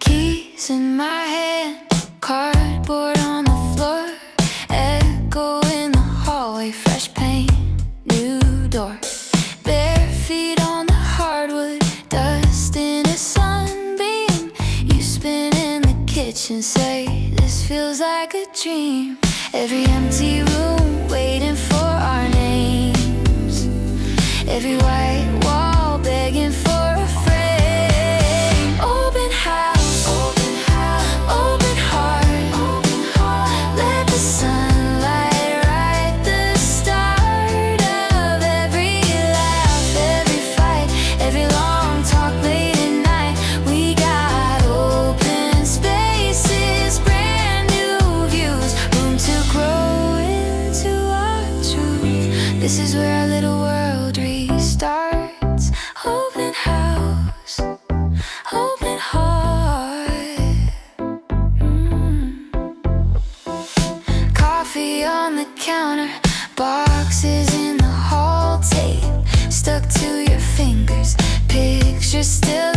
Keys in my hand, cardboard on the floor, echo in the hallway, fresh paint, new door. Bare feet on the hardwood, dust in a sunbeam. You spin in the kitchen, say, this feels like a dream. Every empty room waiting for our names. Every white wall begging for a frame. Open house, open heart. Let the sunlight write the start of every laugh, every fight, every long talk late at night. We got open spaces, brand new views, room to grow into our truth. This is where our little world restarts. Open house, open heart. Coffee on the counter, boxes in the hall, tape stuck to your fingers, pictures still